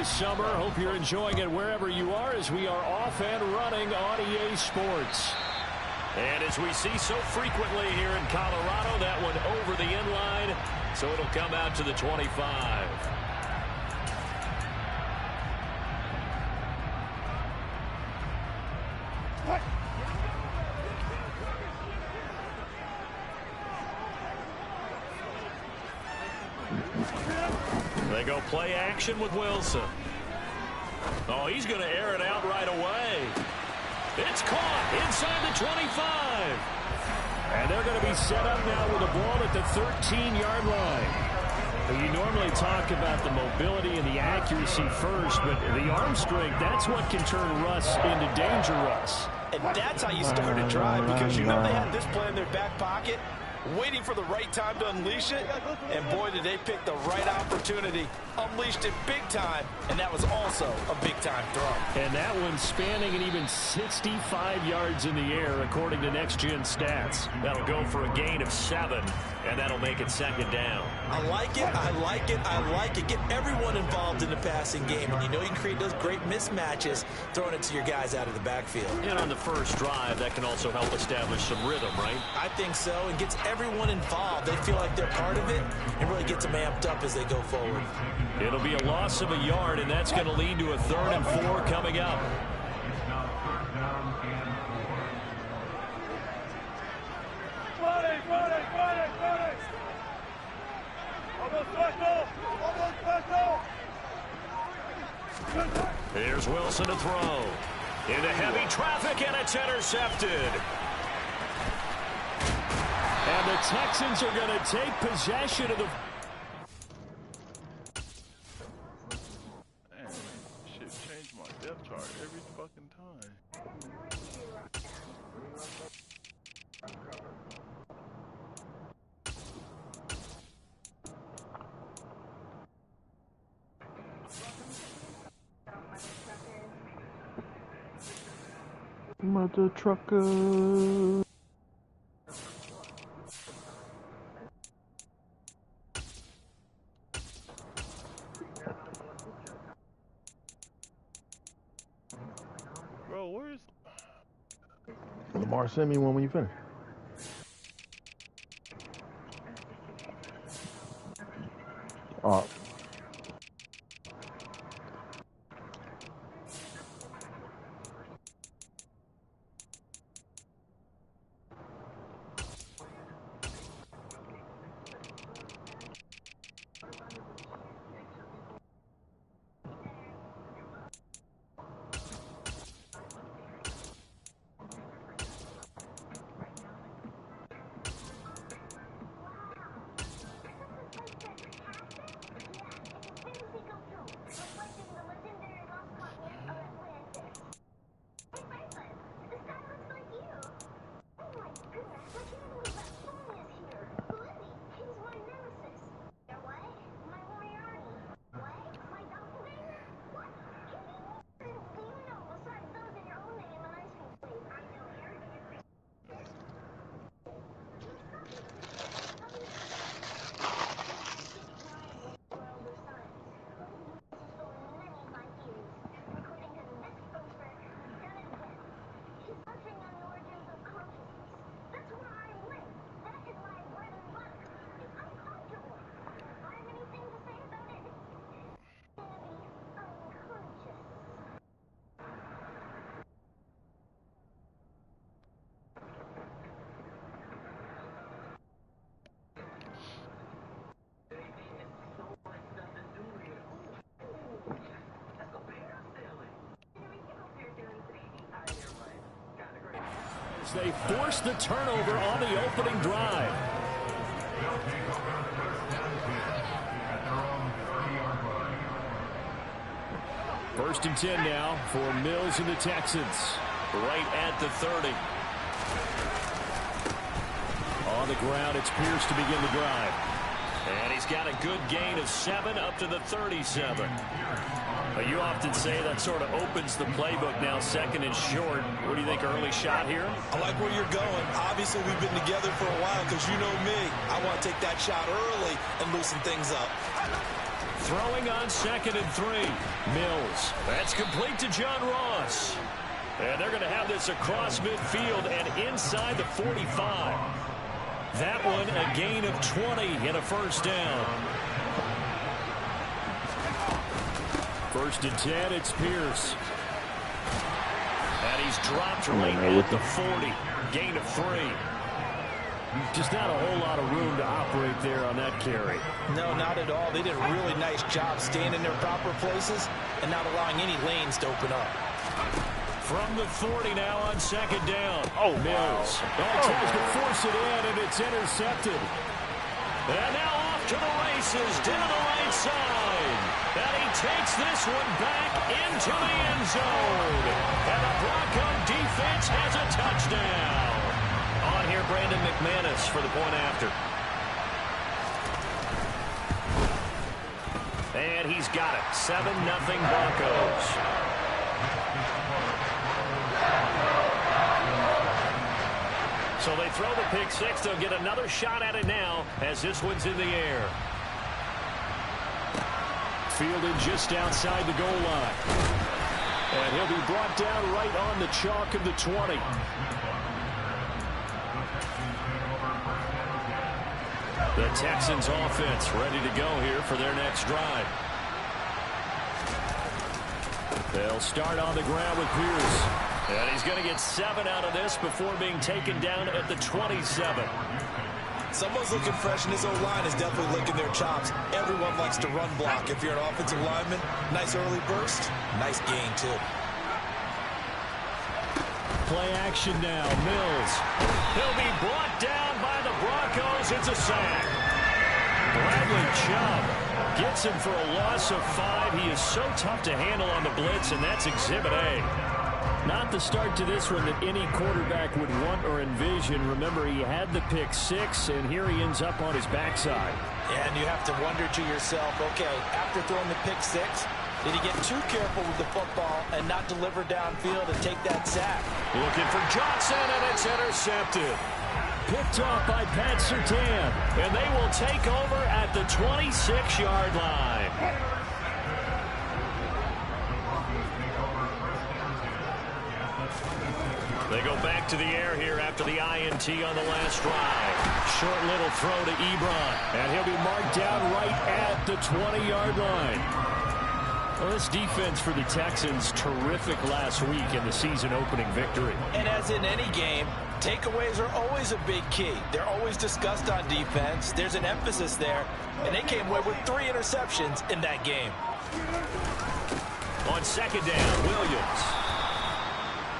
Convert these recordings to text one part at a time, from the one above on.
this summer. Hope you're enjoying it wherever you are as we are off and running on EA Sports. And as we see so frequently here in Colorado, that one over the end line, so it'll come out to the 25. They go play action with Wilson. Oh, he's going to air it out right away. It's caught inside the 25. And they're going to be set up now with the ball at the 13-yard line. You normally talk about the mobility and the accuracy first, but the arm strength, that's what can turn Russ into danger Russ. And that's how you start a drive, because you know they had this play in their back pocket, waiting for the right time to unleash it. And boy, did they pick the right opportunity. Unleashed it big time, and that was also a big-time throw. And that one spanning an even 65 yards in the air, according to Next Gen Stats. That'll go for a gain of 7, and that'll make it second down. I like it, I like it, I like it. Get everyone involved in the passing game, and you know you can create those great mismatches throwing it to your guys out of the backfield. And on the first drive, that can also help establish some rhythm, right? I think so, and gets everyone involved. They feel like they're part of it, and really gets them amped up as they go forward. It'll be a loss of a yard, and that's going to lead to a 3rd and 4 coming up. Here's Wilson to throw. Into heavy traffic, and it's intercepted. And the Texans are going to take possession of the... Man, shit changed my depth chart every fucking time. Mother trucker. Bro, where's Lamar? Send me one when you finish. They force the turnover on the opening drive. First and 10 now for Mills and the Texans. Right at the 30. On the ground, it's Pierce to begin the drive. And he's got a good gain of 7 up to the 37. You often say that sort of opens the playbook now, 2nd and short. What do you think, early shot here? I like where you're going. Obviously, we've been together for a while, because you know me. I want to take that shot early and loosen things up. Throwing on 2nd and 3. Mills. That's complete to John Ross. And they're going to have this across midfield and inside the 45. That one a gain of 20 and a first down. 1st and 10, it's Pierce. And he's dropped right at the 40. Gain of 3. Just not a whole lot of room to operate there on that carry. No, not at all. They did a really nice job staying in their proper places and not allowing any lanes to open up. From the 40 now on 2nd down. Mills. Wow. Tries to force it in, and it's intercepted. And now off to the races down the right side. And he takes this one back into the end zone. And the Bronco defense has a touchdown. On here, Brandon McManus for the point after. And he's got it. 7-0 Broncos. So they throw the pick six. They'll get another shot at it now as this one's in the air. Fielded just outside the goal line. And he'll be brought down right on the chalk of the 20. The Texans offense ready to go here for their next drive. They'll start on the ground with Pierce. And he's going to get 7 out of this before being taken down at the 27. Someone's looking fresh, and his O-line is definitely licking their chops. Everyone likes to run block. If you're an offensive lineman, nice early burst, nice gain, too. Play action now. Mills. He'll be brought down by the Broncos. It's a sack. Bradley Chubb gets him for a loss of 5. He is so tough to handle on the blitz, and that's Exhibit A. Not the start to this one that any quarterback would want or envision. Remember, he had the pick 6, and here he ends up on his backside. Yeah, and you have to wonder to yourself, okay, after throwing the pick 6, did he get too careful with the football and not deliver downfield and take that sack? Looking for Johnson, and it's intercepted. Picked off by Pat Surtain. And they will take over at the 26-yard line. They go back to the air here after the INT on the last drive. Short little throw to Ebron. And he'll be marked down right at the 20-yard line. Well, this defense for the Texans, terrific last week in the season-opening victory. And as in any game, takeaways are always a big key. They're always discussed on defense. There's an emphasis there. And they came away with 3 interceptions in that game. On 2nd down, Williams.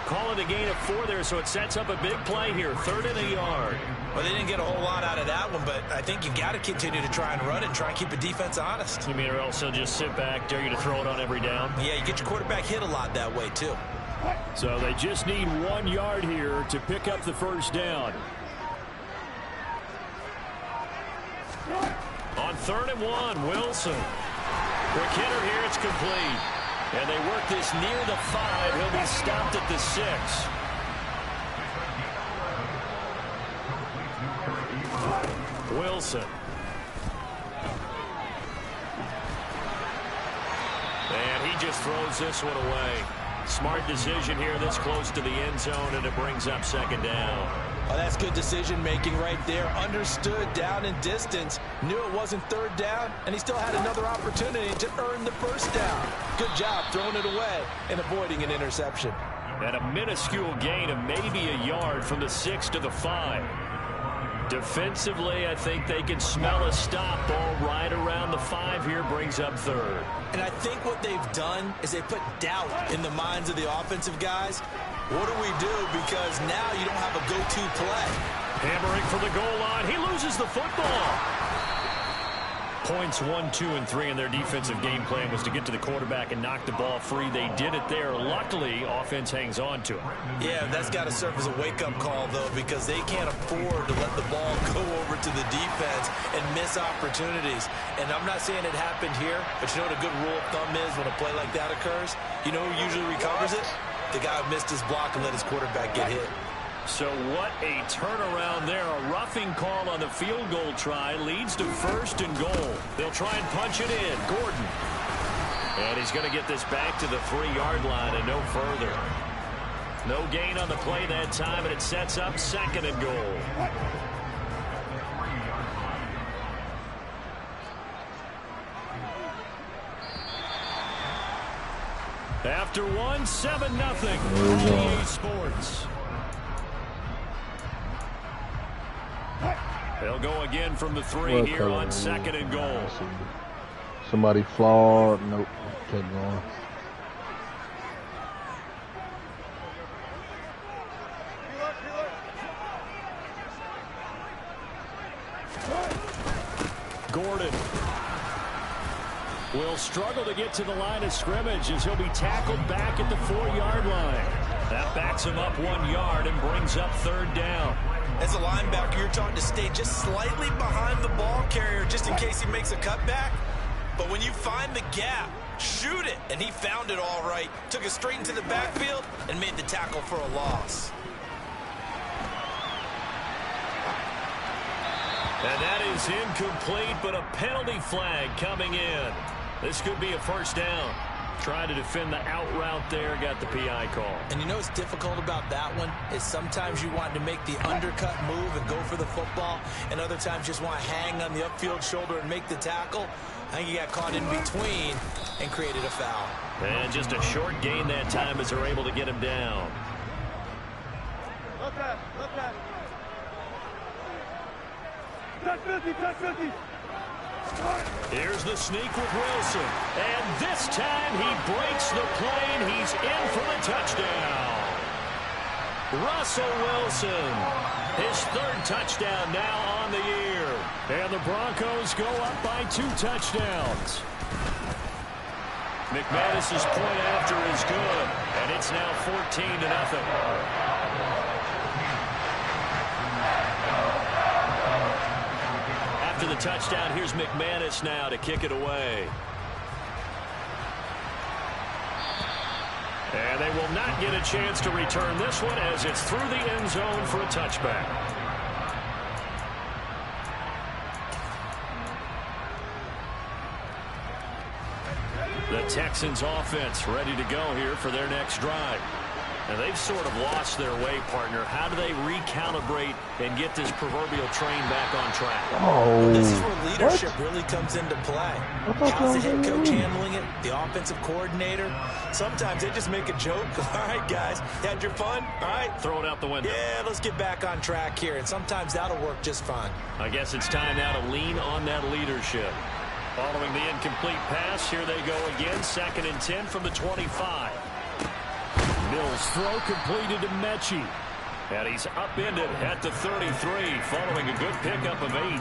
Call it a gain of 4 there, so it sets up a big play here. 3rd and a yard. Well, they didn't get a whole lot out of that one, but I think you've got to continue to try and run it and try and keep the defense honest. You mean or else they'll just sit back, dare you to throw it on every down? Yeah, you get your quarterback hit a lot that way, too. So they just need 1 yard here to pick up the first down. On 3rd and 1, Wilson. Quick hitter here, it's complete. And they work this near the 5. He'll be stopped at the 6. Wilson. And he just throws this one away. Smart decision here this close to the end zone, and it brings up 2nd down. Oh, that's good decision-making right there. Understood down and distance. Knew it wasn't 3rd down, and he still had another opportunity to earn the first down. Good job throwing it away and avoiding an interception. And a minuscule gain of maybe a yard from the 6 to the 5. Defensively, I think they can smell a stop. Ball right around the 5 here, brings up 3rd. And I think what they've done is they put doubt in the minds of the offensive guys. What do we do? Because now you don't have a go-to play. Hammering for the goal line. He loses the football. Points 1, 2, and 3 in their defensive game plan was to get to the quarterback and knock the ball free. They did it there. Luckily, offense hangs on to it. Yeah, that's got to serve as a wake-up call, though, because they can't afford to let the ball go over to the defense and miss opportunities. And I'm not saying it happened here, but you know what a good rule of thumb is when a play like that occurs? You know who usually recovers it? The guy who missed his block and let his quarterback get hit. So what a turnaround there. A roughing call on the field goal try leads to 1st and goal. They'll try and punch it in. Gordon. And he's going to get this back to the 3-yard line and no further. No gain on the play that time, and it sets up 2nd and goal. After 1, 7-0. EA Sports. They'll go again from the 3 here on 2nd and goal. Somebody flawed. Nope. Kept going. Gordon will struggle to get to the line of scrimmage as he'll be tackled back at the 4-yard line. That backs him up 1 yard and brings up 3rd down. As a linebacker, you're taught to stay just slightly behind the ball carrier just in case he makes a cutback. But when you find the gap, shoot it. And he found it all right. Took it straight into the backfield and made the tackle for a loss. And that is incomplete, but a penalty flag coming in. This could be a 1st down. Trying to defend the out route there, got the PI call. And you know what's difficult about that one is sometimes you want to make the undercut move and go for the football, and other times you just want to hang on the upfield shoulder and make the tackle. I think he got caught in between and created a foul. And just a short gain that time as they're able to get him down. Look at. Touch 50, touch 50. Here's the sneak with Wilson. And this time he breaks the plane. He's in for the touchdown. Russell Wilson, his 3rd touchdown now on the year. And the Broncos go up by 2 touchdowns. McManus's point after is good. And it's now 14-0. To the touchdown, here's McManus now to kick it away. And they will not get a chance to return this one as it's through the end zone for a touchback. The Texans offense ready to go here for their next drive. And they've sort of lost their way, partner. How do they recalibrate and get this proverbial train back on track? Oh, this is where leadership really comes into play. How's the head coach handling it? The offensive coordinator? Sometimes they just make a joke. All right, guys, you had your fun? All right. Throw it out the window. Yeah, let's get back on track here. And sometimes that'll work just fine. I guess it's time now to lean on that leadership. Following the incomplete pass, here they go again. 2nd and 10 from the 25. Mills throw completed to Mechie. And he's upended at the 33 following a good pickup of 8.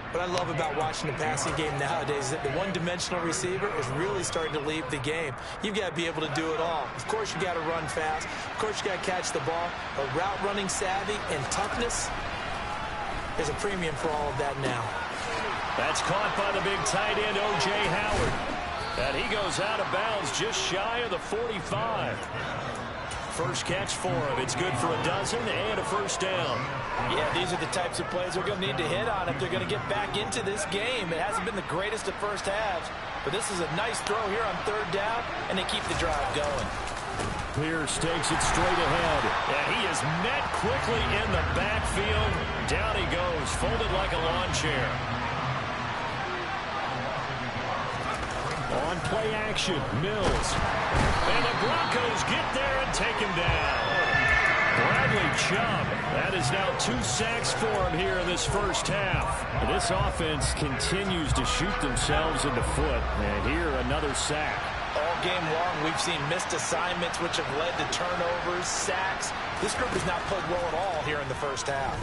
What I love about watching the passing game nowadays is that the one-dimensional receiver is really starting to leave the game. You've got to be able to do it all. Of course, you got to run fast. Of course, you got to catch the ball. But route running savvy and toughness, there's a premium for all of that now. That's caught by the big tight end, O.J. Howard. And he goes out of bounds just shy of the 45. First catch for him. It's good for a dozen and a 1st down. Yeah, these are the types of plays they're going to need to hit on if they're going to get back into this game. It hasn't been the greatest of first halves, but this is a nice throw here on 3rd down, and they keep the drive going. Pierce takes it straight ahead. And he is met quickly in the backfield. Down he goes, folded like a lawn chair. On play action, Mills. And the Broncos get there and take him down. Bradley Chubb. That is now 2 sacks for him here in this 1st half. This offense continues to shoot themselves in the foot. And here, another sack. All game long, we've seen missed assignments, which have led to turnovers, sacks. This group has not played well at all here in the 1st half.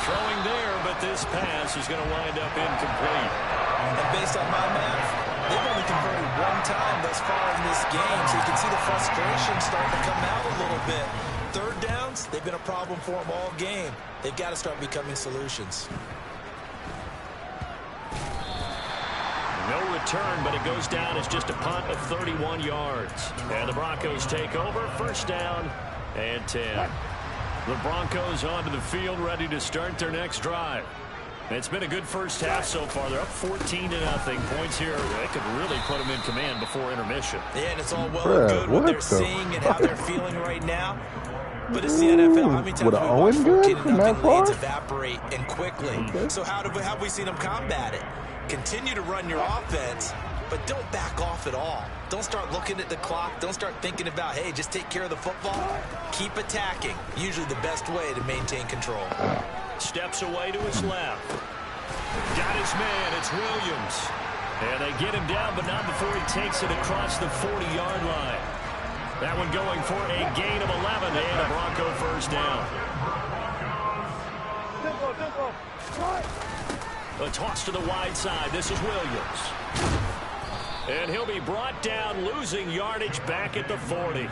Throwing there, but this pass is going to wind up incomplete. And based on my math, they've only converted 1 time thus far in this game, so you can see the frustration starting to come out a little bit. 3rd downs, they've been a problem for them all game. They've got to start becoming solutions. No return, but it goes down as just a punt of 31 yards. And the Broncos take over. First down and 10. The Broncos onto the field, ready to start their next drive. It's been a good first half so far. They're up 14-0. Points here, they could really put them in command before intermission. Yeah, and it's all well and good what they're seeing and how they're feeling right now. But it's the NFL. How many times have we watched 14-0 leads evaporate and quickly? So how have we seen them combat it? Continue to run your offense, but don't back off at all. Don't start looking at the clock. Don't start thinking about, hey, just take care of the football. Keep attacking. Usually the best way to maintain control. Steps away to his left. Got his man. It's Williams. And they get him down, but not before he takes it across the 40-yard line. That one going for a gain of 11 and a Bronco first down. A toss to the wide side. This is Williams. And he'll be brought down, losing yardage back at the 40.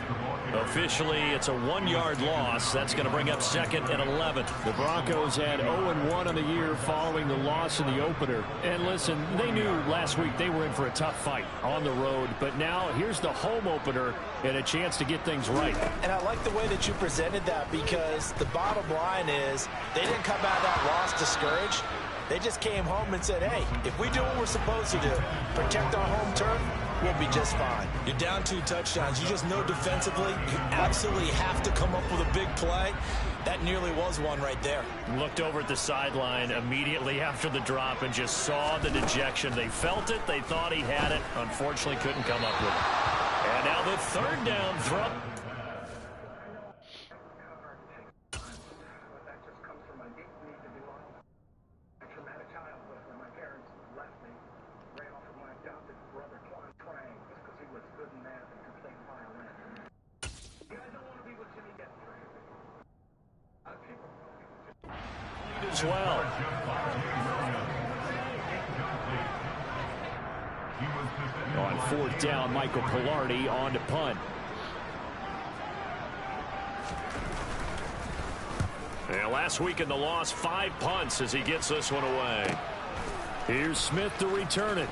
Officially, it's a 1-yard loss. That's going to bring up second and 11. The Broncos had 0-1 on the year following the loss in the opener. And listen, they knew last week they were in for a tough fight on the road. But now here's the home opener and a chance to get things right. And I like the way that you presented that, because the bottom line is they didn't come out of that loss discouraged. They just came home and said, hey, if we do what we're supposed to do, protect our home turf, we'll be just fine. You're down 2 touchdowns. You just know defensively you absolutely have to come up with a big play. That nearly was one right there. Looked over at the sideline immediately after the drop and just saw the dejection. They felt it. They thought he had it. Unfortunately, couldn't come up with it. And now the third down throw. As well. On fourth down, Michael Pilardi on to punt. And last week in the loss, 5 punts as he gets this one away. Here's Smith to return it.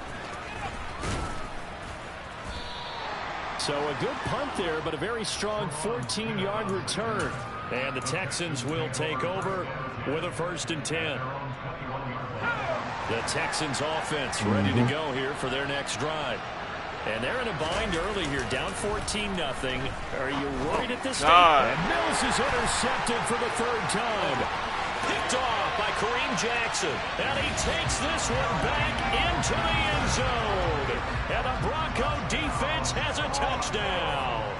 So a good punt there, but a very strong 14-yard return. And the Texans will take over with a 1st and 10. The Texans offense ready to go here for their next drive. And they're in a bind early here, down 14-0. Are you worried at this stage? And Mills is intercepted for the 3rd time. Picked off by Kareem Jackson. And he takes this one back into the end zone. And the Bronco defense has a touchdown.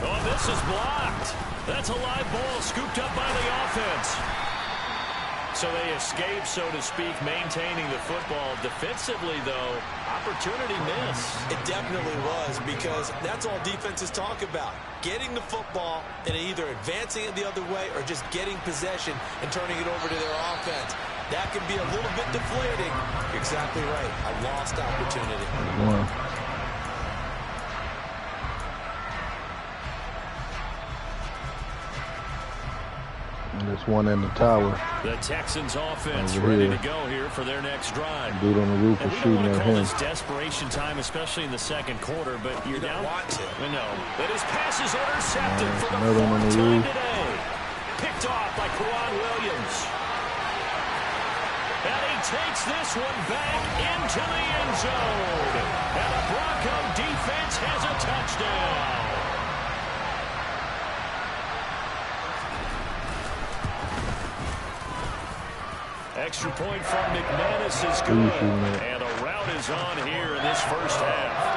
Oh, this is blocked. That's a live ball scooped up by the offense. So they escape, so to speak, maintaining the football. Defensively, though, opportunity miss. It definitely was, because that's all defenses talk about. Getting the football and either advancing it the other way or just getting possession and turning it over to their offense. That can be a little bit deflating. You're exactly right. A lost opportunity. There's one in the tower. The Texans offense ready to go here for their next drive. Dude on the roof is shooting at him. This desperation time, especially in the 2nd quarter, but you're down. I know. But his pass is intercepted for the 4th time today. Picked off by Kwan Williams. And he takes this one back into the end zone. And the Bronco defense has a touchdown. Extra point from McManus is good. And a route is on here in this first half.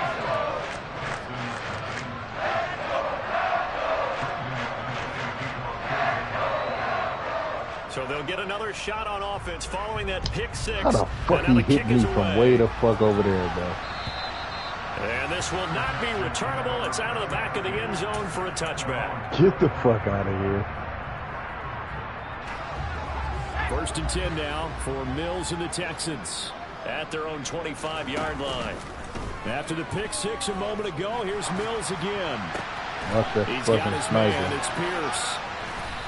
So they'll get another shot on offense following that pick 6. How the fuck he hit me from way the fuck over there, bro? And this will not be returnable. It's out of the back of the end zone for a touchback. Get the fuck out of here. 1st and 10 now for Mills and the Texans at their own 25-yard line. After the pick 6 a moment ago, here's Mills again. That's that He's got his sniper. man. It's Pierce.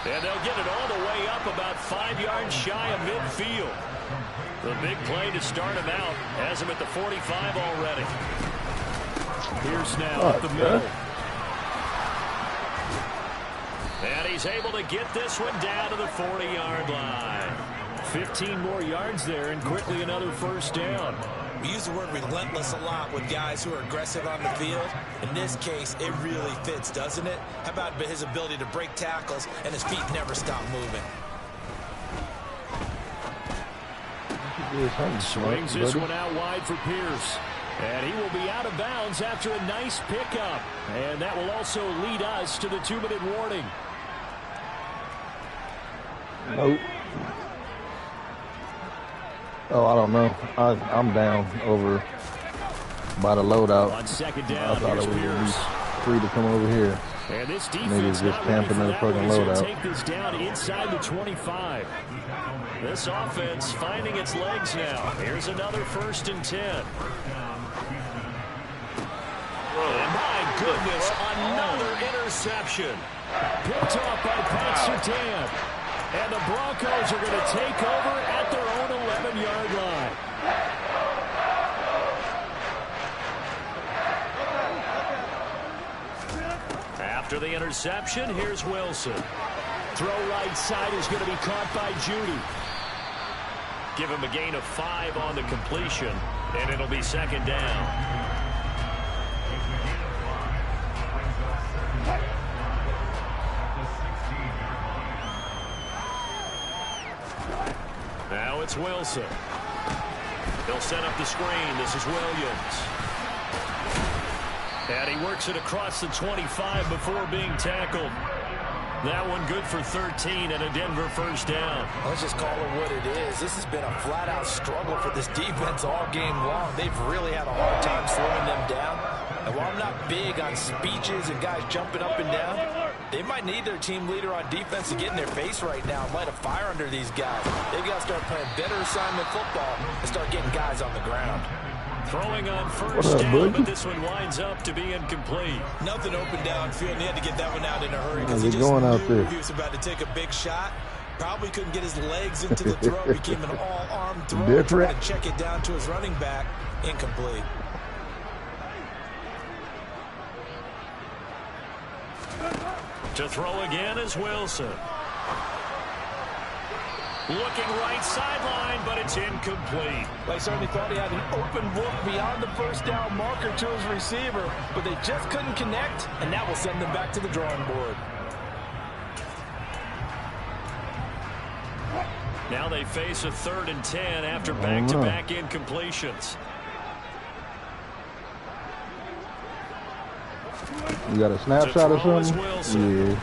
And they'll get it all the way up about 5 yards shy of midfield. The big play to start him out has him at the 45 already. Pierce now up the middle. And he's able to get this one down to the 40-yard line. 15 more yards there, and quickly another first down. We use the word relentless a lot with guys who are aggressive on the field. In this case, it really fits, doesn't it? How about his ability to break tackles and his feet never stop moving? Swings this one out wide for Pierce. And he will be out of bounds after a nice pickup. And that will also lead us to the 2-minute warning. Nope. Oh, I don't know. I'm down over by the loadout. On second down, I thought here's it was Pierce. free to come over here. And this defense Niggas just not ready camping for in the that fucking one. He's gonna loadout. take this down inside the 25. This offense finding its legs now. Here's another 1st and 10. And my goodness, another interception. Picked off by Pat Surtain. And the Broncos are going to take over at their own 11-yard line. After the interception, here's Wilson. Throw right side is going to be caught by Judy. Give him a gain of 5 on the completion, and it'll be 2nd down. Now it's Wilson. He'll set up the screen. This is Williams. And he works it across the 25 before being tackled. That one good for 13 and a Denver first down. Let's just call it what it is. This has been a flat-out struggle for this defense all game long. They've really had a hard time slowing them down. And while I'm not big on speeches and guys jumping up and down, they might need their team leader on defense to get in their face right now and light a fire under these guys. They've got to start playing better assignment football and start getting guys on the ground. Throwing on first down, but this one winds up to be incomplete. Nothing open downfield, and he had to get that one out in a hurry because he just going out knew there? he was about to take a big shot. Probably couldn't get his legs into the throw. Became an all-arm throw. Different. Trying to check it down to his running back. Incomplete. To throw again is Wilson. Looking right sideline, but it's incomplete. They certainly thought he had an open look beyond the first down marker to his receiver, but they just couldn't connect, and that will send them back to the drawing board. Now they face a 3rd and 10 after back-to-back incompletions. You got a snapshot or something? Yeah.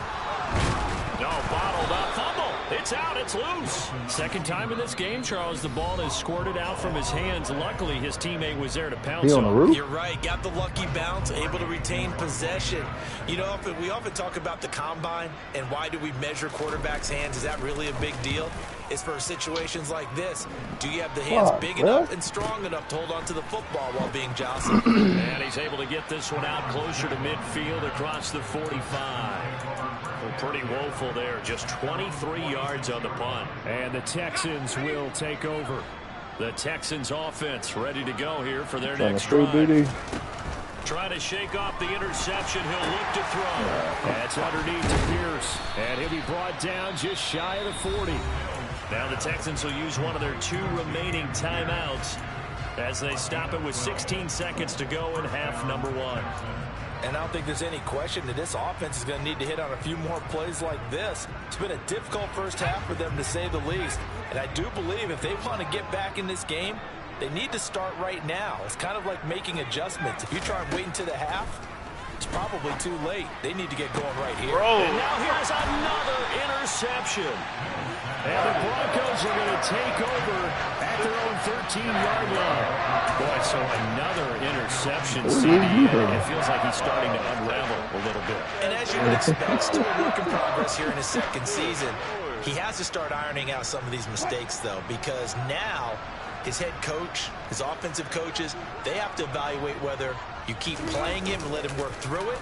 No, bottled up. Fumble. It's out. It's loose. Second time in this game, Charles, the ball has squirted out from his hands. Luckily, his teammate was there to pounce He on the roof? You're right. Got the lucky bounce, able to retain possession. You know, we often talk about the combine and why do we measure quarterbacks' hands. Is that really a big deal? It's for situations like this. Do you have the hands big enough and strong enough to hold on to the football while being jostled? And he's able to get this one out closer to midfield across the 45. Well, pretty woeful there. Just 23 yards on the punt. And the Texans will take over. The Texans offense ready to go here for their Trying next to drive. Trying to shake off the interception. He'll look to throw. That's underneath to Pierce. And he'll be brought down just shy of the 40. Now the Texans will use one of their 2 remaining timeouts as they stop it with 16 seconds to go in half number 1. And I don't think there's any question that this offense is going to need to hit on a few more plays like this. It's been a difficult first half for them, to say the least. And I do believe if they want to get back in this game, they need to start right now. It's kind of like making adjustments. If you try and wait until the half, it's probably too late. They need to get going right here. And now here's another interception. And the Broncos are going to take over at their own 13-yard line. Boy, so another interception. It feels like he's starting to unravel a little bit. And as you would expect, still a work in progress here in his 2nd season. He has to start ironing out some of these mistakes, though, because now his head coach, his offensive coaches, they have to evaluate whether you keep playing him and let him work through it,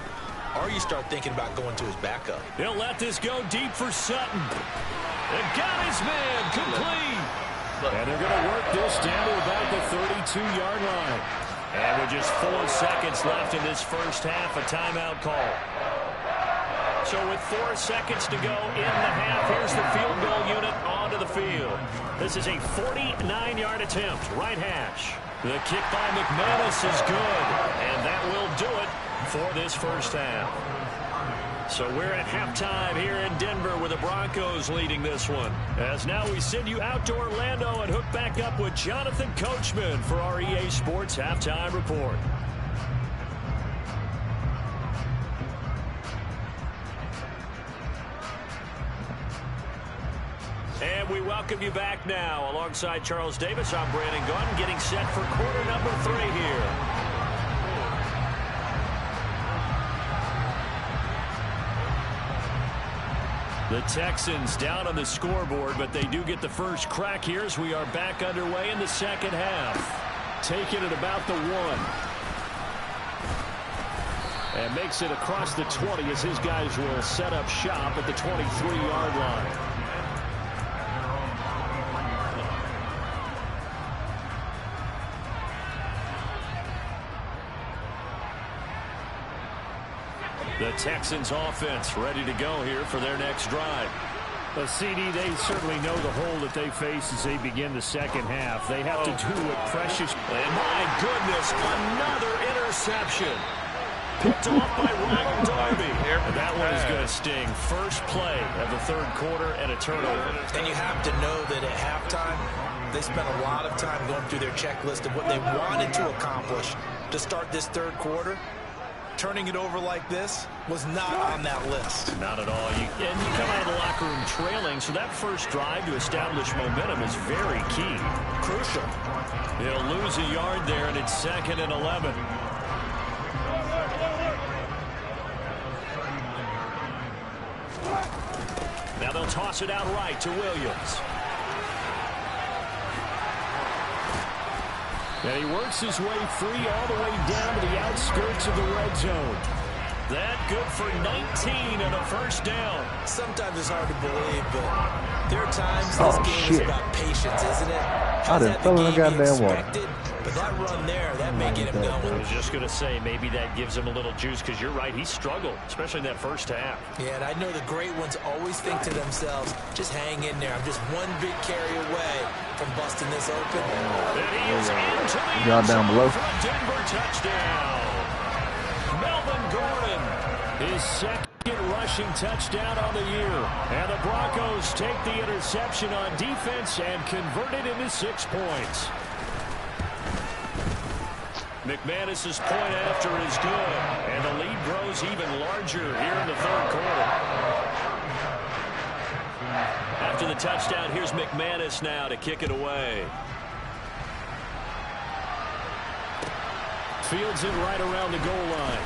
or you start thinking about going to his backup. He'll let this go deep for Sutton. And got his man complete. And they're going to work this down to about the 32-yard line. And with just 4 seconds left in this first half, a timeout call. So with 4 seconds to go in the half, here's the field goal unit onto the field. This is a 49-yard attempt, right hash. The kick by McManus is good, and that will do it for this first half. So we're at halftime here in Denver with the Broncos leading this one. As now we send you out to Orlando and hook back up with Jonathan Coachman for our EA Sports Halftime Report. And we welcome you back now. Alongside Charles Davis, I'm Brandon Gunn, getting set for quarter number 3 here. The Texans down on the scoreboard, but they do get the first crack here as we are back underway in the second half. Taking it about the 1. And makes it across the 20 as his guys will set up shop at the 23-yard line. The Texans offense ready to go here for their next drive. But CD, they certainly know the hole that they face as they begin the second half. They have to do what Precious... And my goodness, another interception. Picked off by Ryan Darby. And that one is going to sting. First play of the third quarter and a turnover. And you have to know that at halftime, they spent a lot of time going through their checklist of what they wanted to accomplish to start this third quarter. Turning it over like this was not on that list. Not at all. And you come out of the locker room trailing, so that first drive to establish momentum is very key. Crucial. They'll lose a yard there, and it's 2nd and 11. Now they'll toss it out right to Williams. And he works his way free all the way down to the outskirts of the red zone. That good for 19 and a first down. Sometimes it's hard to believe, but there are times this game is about patience, isn't it? I didn't throw in the goddamn water. But that run there, that may get him going. I was just going to say, maybe that gives him a little juice, because you're right, he struggled, especially in that first half. Yeah, and I know the great ones always think to themselves, just hang in there. I'm just one big carry away from busting this open. And he is into the Got down below. for a Denver touchdown. Melvin Gordon, His second rushing touchdown on the year. And the Broncos take the interception on defense and convert it into 6 points. McManus's point after is good, and the lead grows even larger here in the third quarter. After the touchdown, here's McManus now to kick it away. Fields it right around the goal line.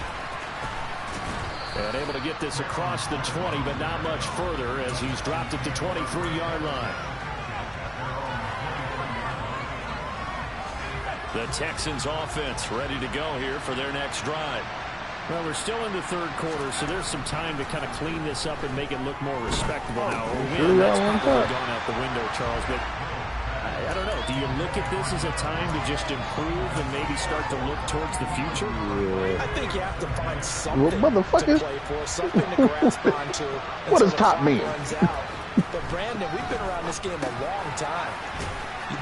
And able to get this across the 20, but not much further as he's dropped at the 23-yard line. The Texans offense ready to go here for their next drive. Well, we're still in the third quarter, so there's some time to kind of clean this up and make it look more respectable now. That's probably gone out the window, Charles, but I don't know. Do you look at this as a time to just improve and maybe start to look towards the future? Yeah. I think you have to find something to play for, something to grasp onto. What does top mean? But, Brandon, we've been around this game a long time.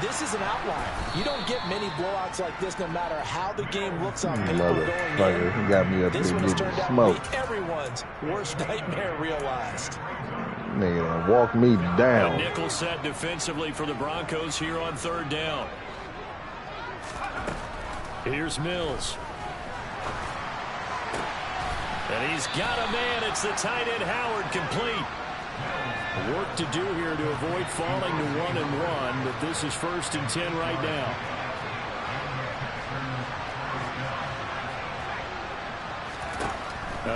This is an outlier. You don't get many blowouts like this no matter how the game looks on paper going in. He got me up This one has turned out smoke. to be everyone's worst nightmare realized. Nigga, walk me down. A nickel set defensively for the Broncos here on third down. Here's Mills. And he's got a man. It's the tight end Howard, complete. Work to do here to avoid falling to 1-1, but this is 1st and 10 right now.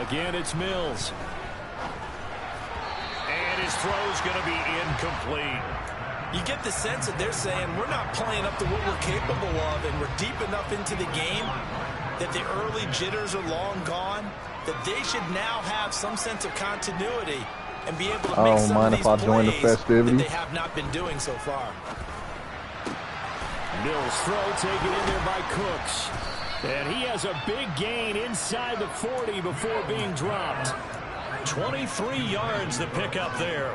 Again, it's Mills. And his throw's going to be incomplete. You get the sense that they're saying we're not playing up to what we're capable of, and we're deep enough into the game that the early jitters are long gone. that they should now have some sense of continuity and be able to make some of these plays that they have not been doing so far. Mills throw taken in there by Cooks. And he has a big gain inside the 40 before being dropped. 23 yards to pick up there.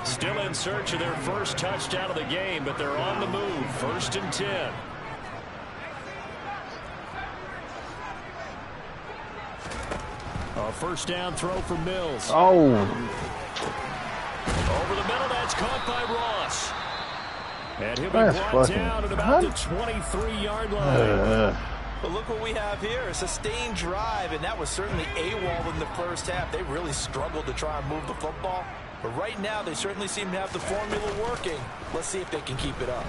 Still in search of their first touchdown of the game, but they're on the move. 1st and 10. A first down throw for Mills. Oh. Over the middle, that's caught by Ross. And he'll be brought down at about the 23-yard line. But look what we have here, a sustained drive, and that was certainly AWOL in the first half. They really struggled to try and move the football. But right now, they certainly seem to have the formula working. Let's see if they can keep it up.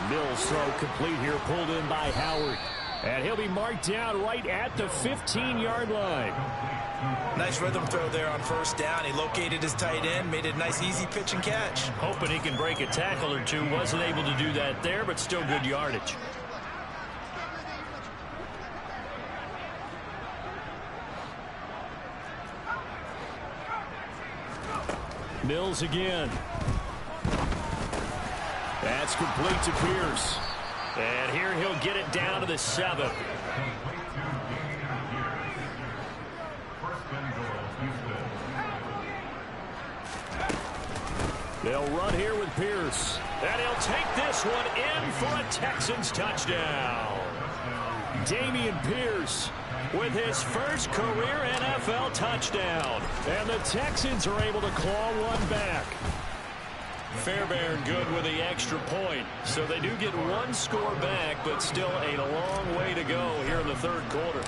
Mills throw complete here, pulled in by Howard. And he'll be marked down right at the 15-yard line. Nice rhythm throw there on first down. He located his tight end, made it a nice easy pitch and catch. Hoping he can break a tackle or two. Wasn't able to do that there, but still good yardage. Mills again. That's complete to Pierce. And here he'll get it down to the 7. They'll run here with Pierce. And he'll take this one in for a Texans touchdown. Dameon Pierce with his first career NFL touchdown. And the Texans are able to claw one back. Fairbairn good with the extra point. So they do get one score back, but still a long way to go here in the 3rd quarter.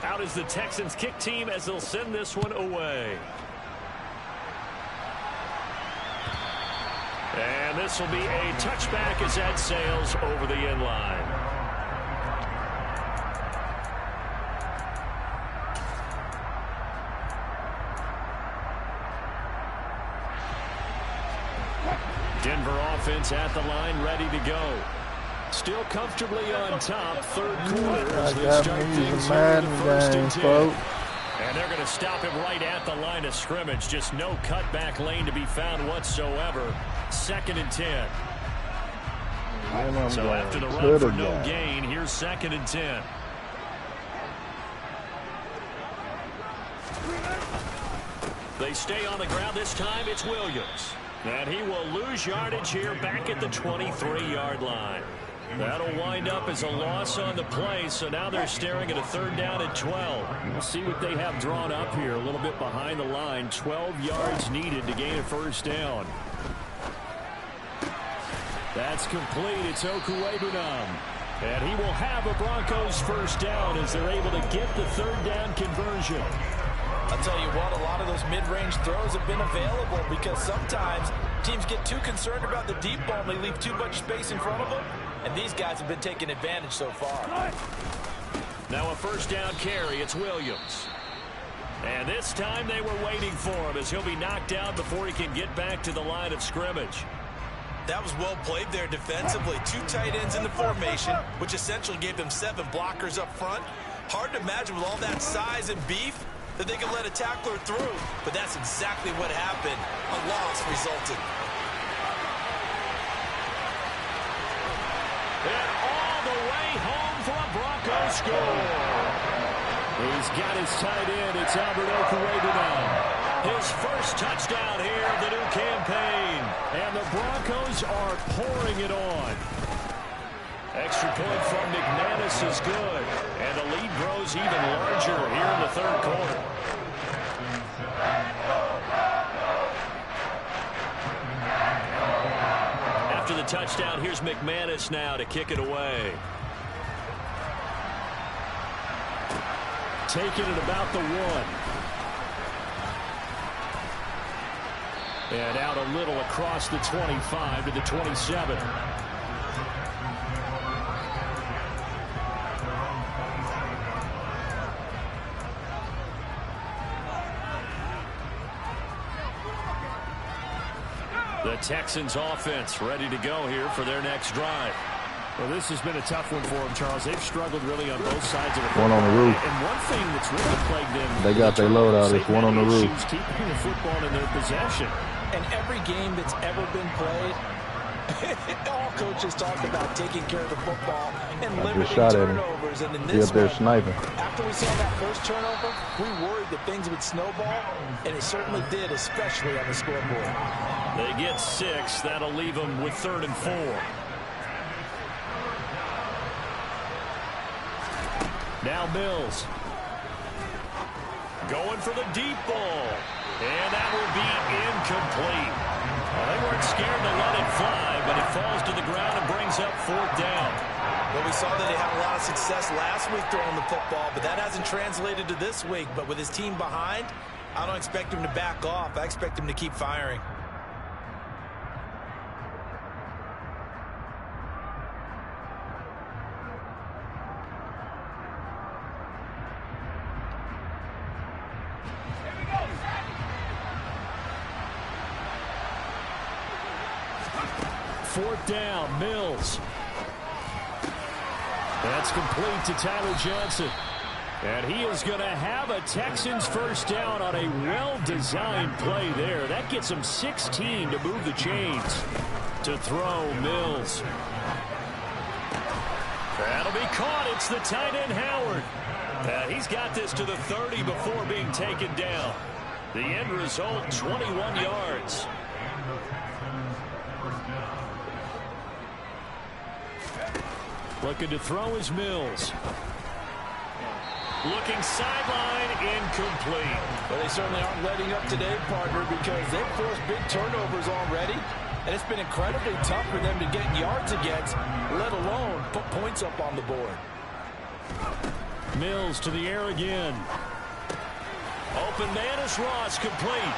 Out is the Texans kick team as they'll send this one away. And this will be a touchback as that sails over the end line. Denver offense at the line, ready to go. Still comfortably on top, 3rd quarter as they start things here in the 1st and 10. And they're going to stop him right at the line of scrimmage. Just no cutback lane to be found whatsoever. 2nd and 10. So after the run for no gain, here's 2nd and 10. They stay on the ground this time. It's Williams. And he will lose yardage here back at the 23-yard line. That'll wind up as a loss on the play, so now they're staring at a 3rd down and 12. We'll see what they have drawn up here, a little bit behind the line. 12 yards needed to gain a 1st down. That's complete. It's Okuwebunam. And he will have a Broncos 1st down as they're able to get the 3rd down conversion. I'll tell you what, a lot of those mid-range throws have been available because sometimes teams get too concerned about the deep ball and they leave too much space in front of them. And these guys have been taking advantage so far. Now a 1st down carry. It's Williams. And this time they were waiting for him as he'll be knocked down before he can get back to the line of scrimmage. That was well played there defensively. 2 tight ends in the formation, which essentially gave them 7 blockers up front. Hard to imagine with all that size and beef that they could let a tackler through, but that's exactly what happened. A loss resulted. And all the way home for a Broncos score. He's got his tight end. It's Albert Okuwebunam. His first touchdown here of the new campaign. And the Broncos are pouring it on. Extra point from McManus is good. And the lead grows even larger here in the 3rd quarter. After the touchdown, here's McManus now to kick it away. Taking it about the 1. And out a little across the 25 to the 27. The Texans offense ready to go here for their next drive. Well, this has been a tough one for them, Charles. They've struggled really on both sides of the football. One on the roof. And one thing that's really plagued them, They got their load out. It's one on the roof. Keeping the football in their possession. And every game that's ever been played, all coaches talk about taking care of the football and limiting turnovers. And in this one, sniping. after we saw that first turnover, we worried that things would snowball, and it certainly did, especially on the scoreboard. They get 6. That'll leave them with 3rd and 4. Now Mills. Going for the deep ball. And that will be incomplete. Well, they weren't scared to let it fly, but it falls to the ground and brings up 4th down. Well, we saw that they had a lot of success last week throwing the football, but that hasn't translated to this week. But with his team behind, I don't expect him to back off. I expect him to keep firing. Fourth down, Mills. That's complete to Tyler Johnson. And he is going to have a Texans first down on a well-designed play there. That gets him 16 to move the chains. To throw, Mills. That'll be caught. It's the tight end, Howard. He's got this to the 30 before being taken down. The end result, 21 yards. Looking to throw is Mills. Looking sideline, incomplete. Well, they certainly aren't letting up today, partner, because they've forced big turnovers already, and it's been incredibly tough for them to get yards against, let alone put points up on the board. Mills to the air again. Open man is Ross, complete.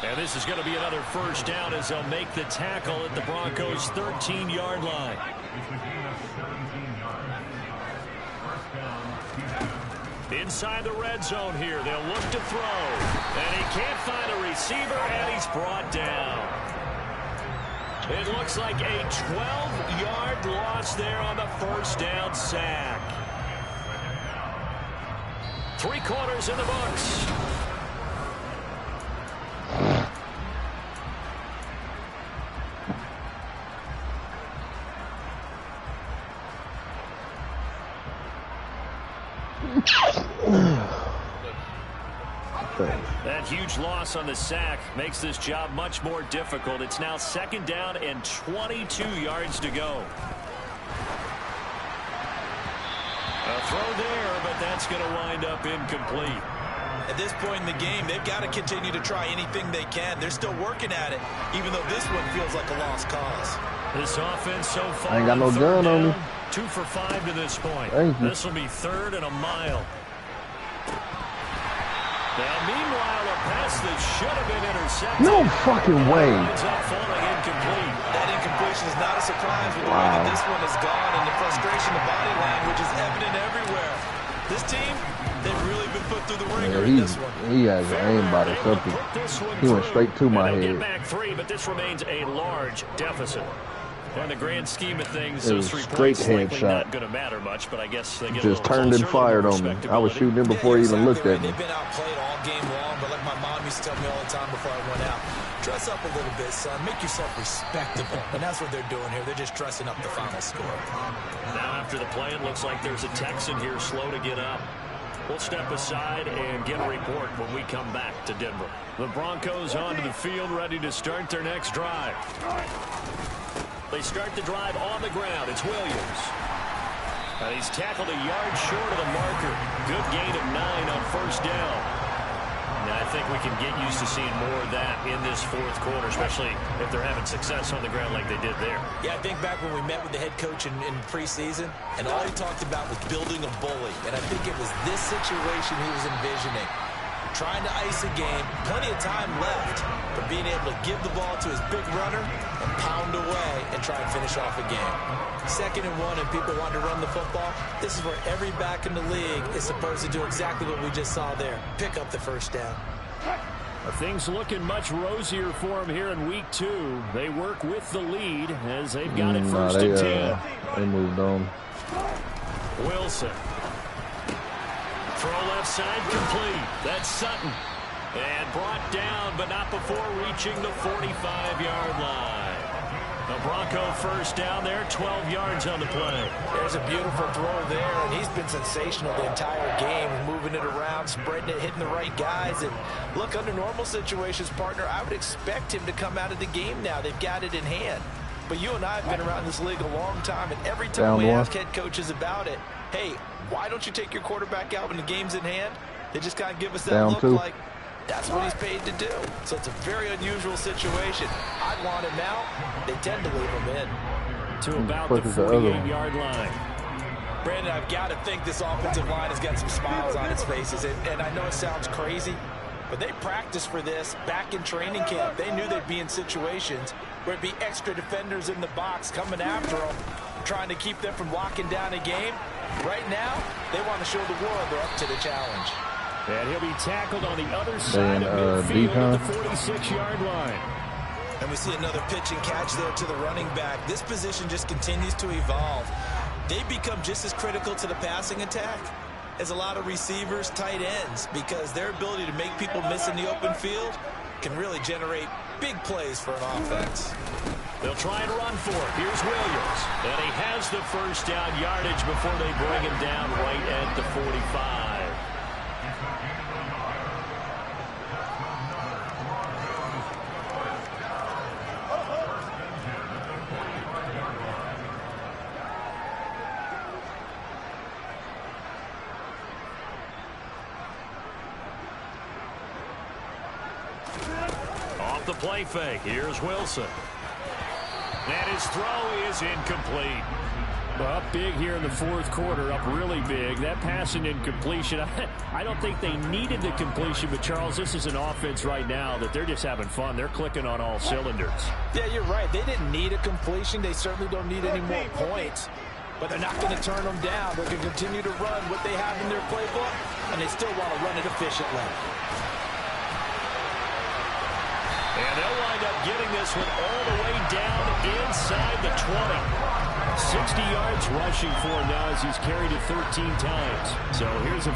And this is going to be another first down as they'll make the tackle at the Broncos' 13-yard line. Inside the red zone here, they'll look to throw. And he can't find a receiver, and he's brought down. It looks like a 12-yard loss there on the first down sack. 3 quarters in the books. That huge loss on the sack makes this job much more difficult. It's now 2nd down and 22 yards to go. A throw there, but that's going to wind up incomplete. At this point in the game, they've got to continue to try anything they can. They're still working at it, even though this one feels like a lost cause. This offense so far, I ain't got no gun on me. 2 for 5 to this point. This will be 3rd and a mile. Now, meanwhile, a pass that should have been intercepted. No fucking way. Ends up falling incomplete. That incompletion is not a surprise with the way that this one is gone, and the frustration of body language is evident everywhere. This team, they've really been put through the ringer in this one. He has an aimbot or something. He went straight to my head. Get back 3, but this remains a large deficit. In the grand scheme of things, it was those 3 straight points likely headshot. not going to matter much, but I guess they get Just a turned and closer, fired on me. I was shooting him before he even looked at me. They've been outplayed all game long, but like my mom used to tell me all the time before I went out, dress up a little bit, son. Make yourself respectable. And that's what they're doing here. They're just dressing up the final score. Now after the play, it looks like there's a Texan here slow to get up. We'll step aside and get a report when we come back to Denver. The Broncos onto the field, ready to start their next drive. They start the drive on the ground. It's Williams. He's tackled a yard short of the marker. Good gain of 9 on first down. And I think we can get used to seeing more of that in this 4th quarter, especially if they're having success on the ground like they did there. Yeah, I think back when we met with the head coach in preseason, and all he talked about was building a bully. And I think it was this situation he was envisioning. Trying to ice a game, plenty of time left, but being able to give the ball to his big runner and pound away and try and finish off a game. 2nd and 1 and people want to run the football. This is where every back in the league is supposed to do exactly what we just saw there. Pick up the first down. Things looking much rosier for them here in week 2. They work with the lead as they've got it first and 10. They moved on. Wilson. Throw left side complete. That's Sutton. And brought down, but not before reaching the 45-yard line. The Bronco first down there, 12 yards on the play. There's a beautiful throw there, and he's been sensational the entire game, moving it around, spreading it, hitting the right guys. And look, under normal situations, partner, I would expect him to come out of the game now. They've got it in hand. But you and I have been around this league a long time, and every time we ask head coaches about it, hey, why don't you take your quarterback out when the game's in hand? They just kind of give us that look like, that's what he's paid to do. So it's a very unusual situation. I'd want him out. They tend to leave him in. To about the 48-yard line. Brandon, I've got to think this offensive line has got some smiles on its faces. And I know it sounds crazy, but they practiced for this back in training camp. They knew they'd be in situations where it'd be extra defenders in the box coming after them, trying to keep them from locking down a game. Right now, they want to show the world they're up to the challenge. And he'll be tackled on the other side of midfield at the 46-yard line. And we see another pitch and catch there to the running back. This position just continues to evolve. They become just as critical to the passing attack as a lot of receivers, tight ends, because their ability to make people miss in the open field can really generate big plays for an offense. They'll try and run for it. Here's Williams. And he has the first down yardage before they bring him down right at the 45. Off the play fake. Here's Wilson. And his throw is incomplete. Up big here in the fourth quarter, up really big. That pass and incompletion, I don't think they needed the completion, but Charles, this is an offense right now that they're just having fun. They're clicking on all cylinders. Yeah, you're right. They didn't need a completion. They certainly don't need any more points, but they're not going to turn them down. They're going to continue to run what they have in their playbook, and they still want to run it efficiently. And they'll wind up getting this one all the way down inside the 20. 60 yards rushing for him now as he's carried it 13 times. So here's a